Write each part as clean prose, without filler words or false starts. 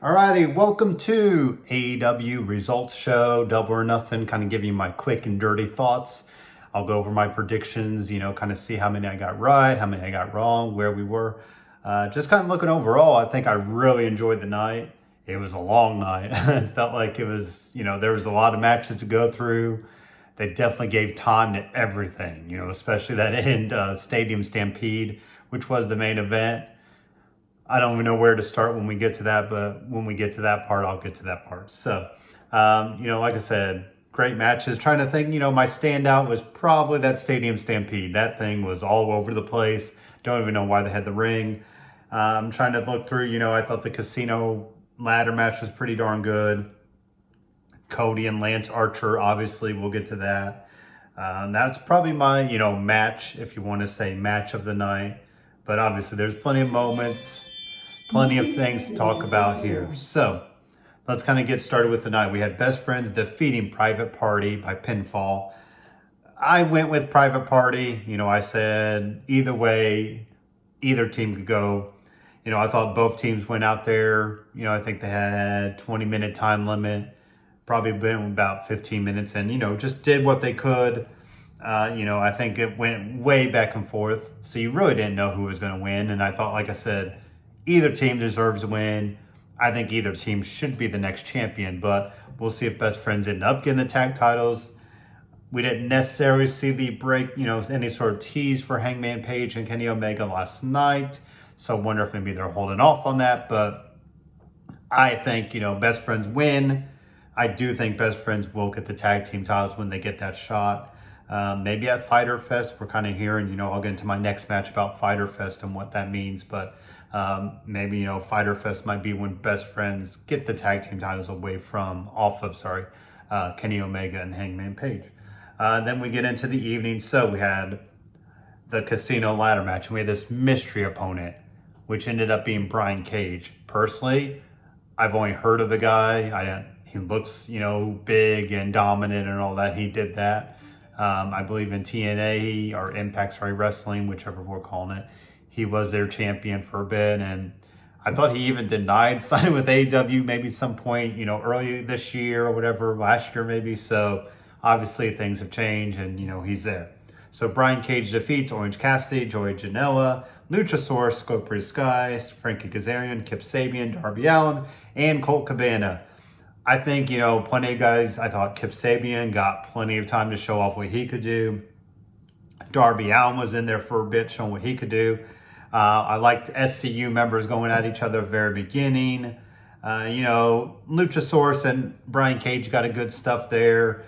Alrighty, welcome to AEW Results Show, Double or Nothing, kind of giving you my quick and dirty thoughts. I'll go over my predictions, kind of see how many I got right, how many I got wrong, where we were. Just kind of looking overall, I think I really enjoyed the night. It was a long night. It felt like it was, there was a lot of matches to go through. They definitely gave time to everything, especially that end Stadium Stampede, which was the main event. I don't even know where to start when we get to that, but when we get to that part, I'll get to that part. So, like I said, great matches. Trying to think, my standout was probably that Stadium Stampede. That thing was all over the place. Don't even know why they had the ring. I'm trying to look through, I thought the Casino ladder match was pretty darn good. Cody and Lance Archer, obviously, we'll get to that. That's probably my, match, if you want to say match of the night. But obviously, there's plenty of moments. Plenty of things to talk about here. So let's kind of get started with the night. We had Best Friends defeating Private Party by pinfall. I went with Private Party. I said either way, either team could go. I thought both teams went out there. I think they had 20-minute time limit. Probably been about 15 minutes and, just did what they could. I think it went way back and forth. So you really didn't know who was going to win. And I thought, like I said, either team deserves a win. I think either team should be the next champion, but we'll see if Best Friends end up getting the tag titles. We didn't necessarily see the break, any sort of tease for Hangman Page and Kenny Omega last night. So I wonder if maybe they're holding off on that. But I think, Best Friends win. I do think Best Friends will get the tag team titles when they get that shot. Maybe at Fyter Fest, we're kind of hearing, I'll get into my next match about Fyter Fest and what that means. But maybe, Fyter Fest might be when Best Friends get the tag team titles off of Kenny Omega and Hangman Page. Then we get into the evening. So we had the Casino ladder match. And we had this mystery opponent, which ended up being Brian Cage. Personally, I've only heard of the guy. He looks, big and dominant and all that. He did that. I believe in TNA or Impact Wrestling, whichever we're calling it. He was their champion for a bit, and I thought he even denied signing with AEW maybe some point, early this year or whatever, last year maybe. So obviously things have changed, and he's there. So Brian Cage defeats Orange Cassidy, Joey Janela, Luchasaurus, Scorpio Sky, Frankie Kazarian, Kip Sabian, Darby Allin, and Colt Cabana. I think, plenty of guys. I thought Kip Sabian got plenty of time to show off what he could do. Darby Allin was in there for a bit, showing what he could do. I liked SCU members going at each other at the very beginning. Luchasaurus and Brian Cage got a good stuff there.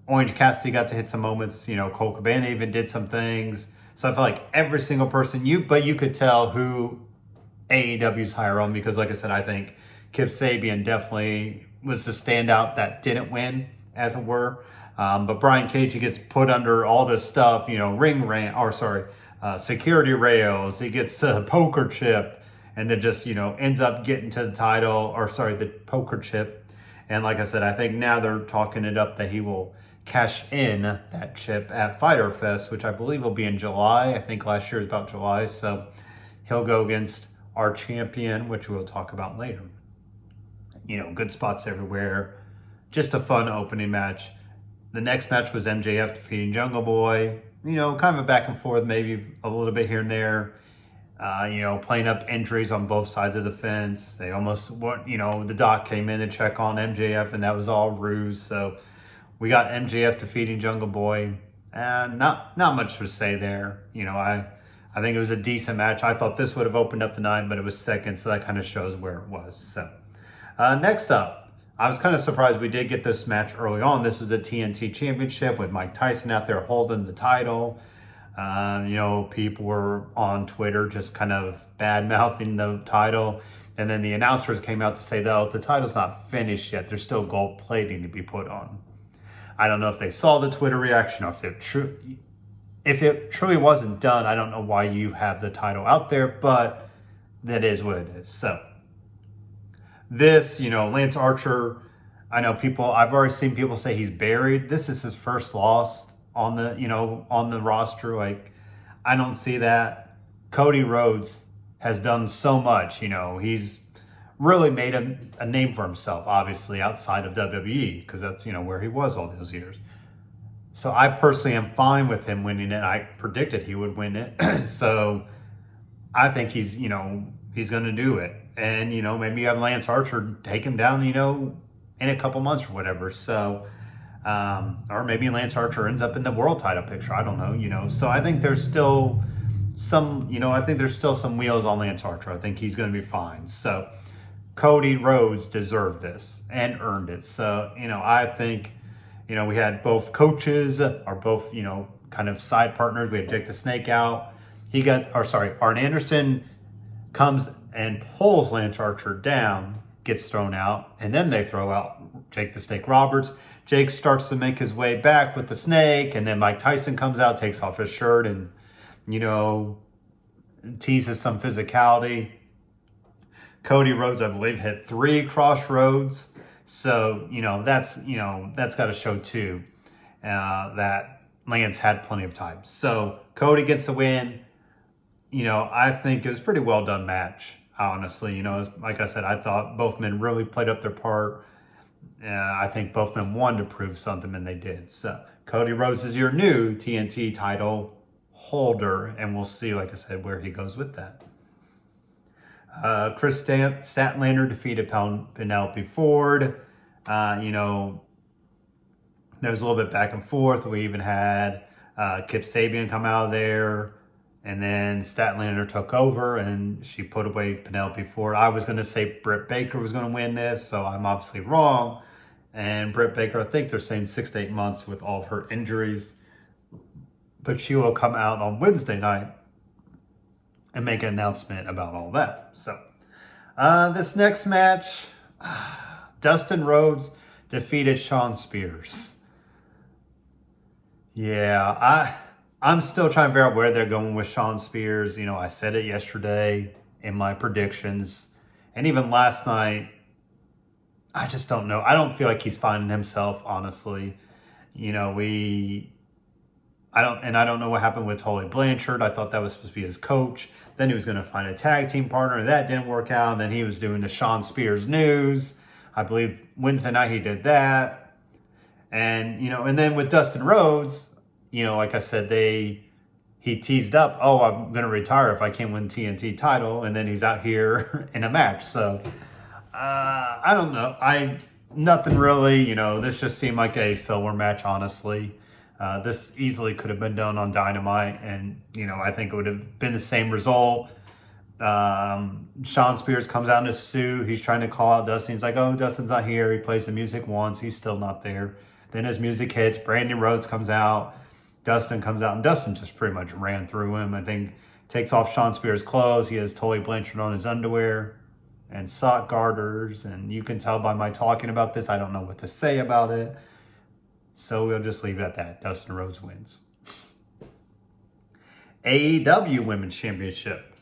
Orange Cassidy got to hit some moments. Colt Cabana even did some things. So I feel like every single person, but you could tell who AEW's higher on, because like I said, I think Kip Sabian definitely was the standout that didn't win, as it were. But Brian Cage, he gets put under all this stuff, security rails. He gets the poker chip and then just, ends up getting to the poker chip. And like I said, I think now they're talking it up that he will cash in that chip at Fyter Fest, which I believe will be in July. I think last year was about July. So he'll go against our champion, which we'll talk about later. Good spots everywhere. Just a fun opening match. The next match was MJF defeating Jungle Boy. Kind of a back and forth, maybe a little bit here and there. Playing up injuries on both sides of the fence. They almost, the doc came in to check on MJF, and that was all ruse. So we got MJF defeating Jungle Boy. And not much to say there. I think it was a decent match. I thought this would have opened up the night, but it was second, so that kind of shows where it was. So next up, I was kind of surprised we did get this match early on. This is a TNT Championship with Mike Tyson out there holding the title. People were on Twitter just kind of bad-mouthing the title. And then the announcers came out to say, though, the title's not finished yet. There's still gold plating to be put on. I don't know if they saw the Twitter reaction or if it truly wasn't done. I don't know why you have the title out there, but that is what it is. So this, Lance Archer, I know I've already seen people say he's buried. This is his first loss on the roster. Like, I don't see that. Cody Rhodes has done so much. He's really made a name for himself, obviously outside of WWE, because that's where he was all those years. So I personally am fine with him winning it. I predicted he would win it. So I think he's going to do it. And, maybe you have Lance Archer take him down, in a couple months or whatever. So, or maybe Lance Archer ends up in the world title picture. I don't know, So I think there's still some wheels on Lance Archer. I think he's going to be fine. So Cody Rhodes deserved this and earned it. So, I think, we had both coaches or both, kind of side partners. We had Jake the Snake out. Arn Anderson comes and pulls Lance Archer down, gets thrown out, and then they throw out Jake the Snake Roberts. Jake starts to make his way back with the snake, and then Mike Tyson comes out, takes off his shirt, and, teases some physicality. Cody Rhodes, I believe, hit 3 crossroads. So, that's got to show too that Lance had plenty of time. So Cody gets the win. I think it was a pretty well done match, honestly. Like I said, I thought both men really played up their part. I think both men wanted to prove something, and they did. So Cody Rhodes is your new TNT title holder, and we'll see, like I said, where he goes with that. Chris Statlander defeated Penelope Ford. There was a little bit back and forth. We even had Kip Sabian come out of there, and then Statlander took over, and she put away Penelope Ford. I was going to say Britt Baker was going to win this, so I'm obviously wrong. And Britt Baker, I think they're saying 6 to 8 months with all of her injuries. But she will come out on Wednesday night and make an announcement about all that. So, this next match, Dustin Rhodes defeated Shawn Spears. Yeah, I'm still trying to figure out where they're going with Shawn Spears. I said it yesterday in my predictions. And even last night, I just don't know. I don't feel like he's finding himself, honestly. I don't know what happened with Tully Blanchard. I thought that was supposed to be his coach. Then he was going to find a tag team partner. That didn't work out. And then he was doing the Shawn Spears news. I believe Wednesday night he did that. And, and then with Dustin Rhodes, like I said, he teased up, oh, I'm going to retire if I can't win TNT title. And then he's out here in a match. So, I don't know. Nothing really, this just seemed like a filler match, honestly. This easily could have been done on Dynamite, and, I think it would have been the same result. Shawn Spears comes out in a suit. He's trying to call out Dustin. He's like, oh, Dustin's not here. He plays the music once. He's still not there. Then his music hits. Brandon Rhodes comes out. Dustin comes out, and Dustin just pretty much ran through him. I think takes off Shawn Spears' clothes. He has Tully Blanchard on his underwear and sock garters, and you can tell by my talking about this, I don't know what to say about it. So we'll just leave it at that. Dustin Rhodes wins. AEW Women's Championship.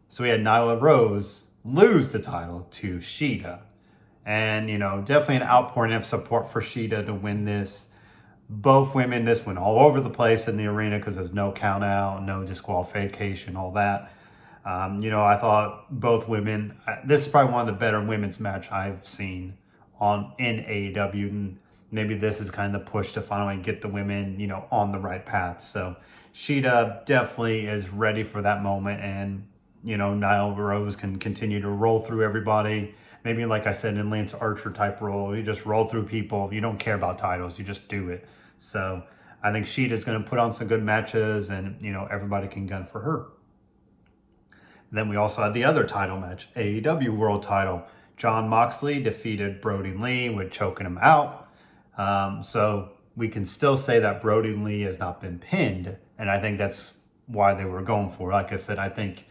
So we had Nyla Rose lose the title to Shiva. And, definitely an outpouring of support for Shiva to win this. Both women, this went all over the place in the arena because there's no count out, no disqualification, all that. I thought both women, this is probably one of the better women's match I've seen in AEW. And maybe this is kind of the push to finally get the women, on the right path. So Shiva definitely is ready for that moment. And, Nyla Rose can continue to roll through everybody. Maybe, like I said, in Lance Archer type role, you just roll through people. You don't care about titles. You just do it. So I think Shiva's going to put on some good matches, and, everybody can gun for her. Then we also had the other title match, AEW World Title. Jon Moxley defeated Brody Lee with choking him out. So we can still say that Brody Lee has not been pinned, and I think that's why they were going for it. Like I said, I think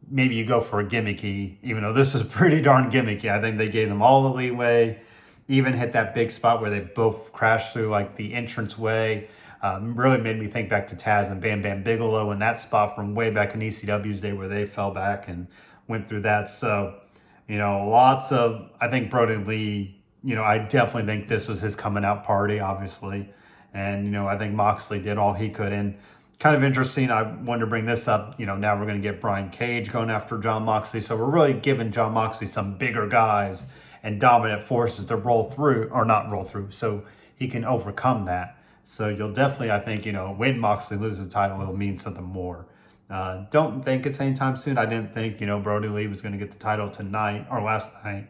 maybe you go for a gimmicky, even though this is pretty darn gimmicky. I think they gave them all the leeway, even hit that big spot where they both crashed through like the entranceway. Really made me think back to Taz and Bam Bam Bigelow in that spot from way back in ECW's day where they fell back and went through that. So, I think Brody Lee, I definitely think this was his coming out party, obviously. And, I think Moxley did all he could. And kind of interesting. I wanted to bring this up. Now we're going to get Brian Cage going after Jon Moxley. So we're really giving Jon Moxley some bigger guys and dominant forces to roll through, or not roll through, so he can overcome that. So you'll definitely, I think, when Moxley loses the title, it'll mean something more. Don't think it's anytime soon. I didn't think, Brody Lee was going to get the title tonight or last night.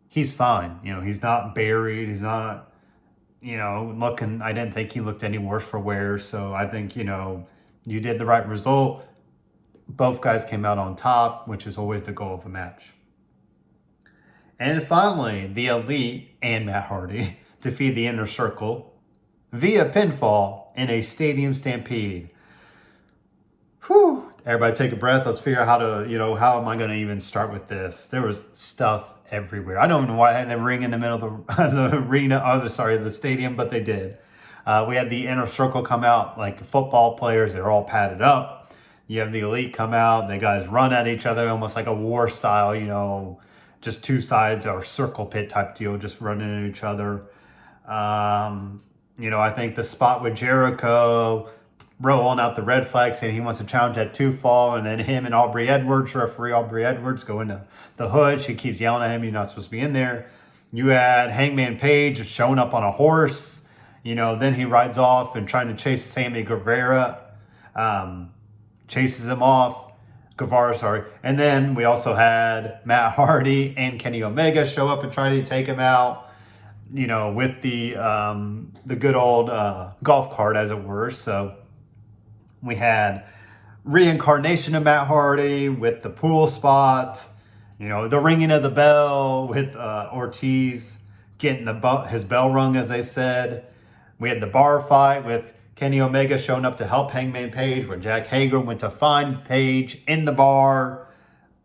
He's fine. He's not buried. He's not, looking, I didn't think he looked any worse for wear. So I think, you did the right result. Both guys came out on top, which is always the goal of a match. And finally, the Elite and Matt Hardy defeat the Inner Circle via pinfall in a stadium stampede. Whew. Everybody take a breath. Let's figure out how am I going to even start with this? There was stuff everywhere. I don't know why I had the ring in the middle of the arena, the stadium, but they did. We had the Inner Circle come out like football players. They're all padded up. You have the Elite come out. The guys run at each other almost like a war style, just two sides or circle pit type deal, just running at each other. I think the spot with Jericho rolling out the red flag saying he wants to challenge that 2-fall, and then him and referee Aubrey Edwards, go into the hood. She keeps yelling at him, you're not supposed to be in there. You had Hangman Page showing up on a horse. Then he rides off and trying to chase Sammy Guevara. Chases him off. And then we also had Matt Hardy and Kenny Omega show up and try to take him out, with the good old golf cart, as it were. So we had reincarnation of Matt Hardy with the pool spot, the ringing of the bell with Ortiz getting his bell rung, as they said. We had the bar fight with Kenny Omega showing up to help Hangman Page, where Jack Hager went to find Page in the bar.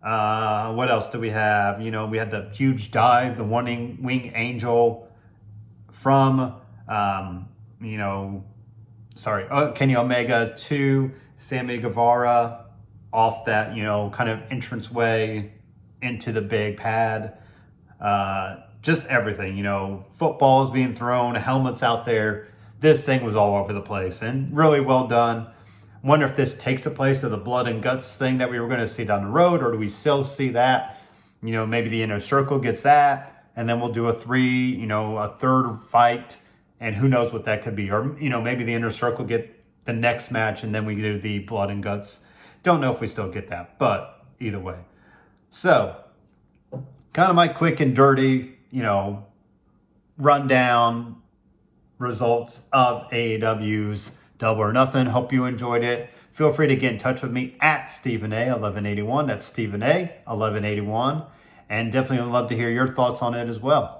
What else do we have? We had the huge dive, the wing angel from, Kenny Omega to Sammy Guevara off that, kind of entranceway into the big pad. Just everything, footballs being thrown, helmets out there. This thing was all over the place and really well done. Wonder if this takes the place of the blood and guts thing that we were going to see down the road, or do we still see that? Maybe the Inner Circle gets that, and then we'll do a third fight, and who knows what that could be. Or, maybe the Inner Circle get the next match, and then we do the blood and guts. Don't know if we still get that, but either way. So, kind of my quick and dirty, rundown results of AEW's Double or Nothing. Hope you enjoyed it. Feel free to get in touch with me at Stephen A 1181. That's Stephen A 1181. And definitely would love to hear your thoughts on it as well.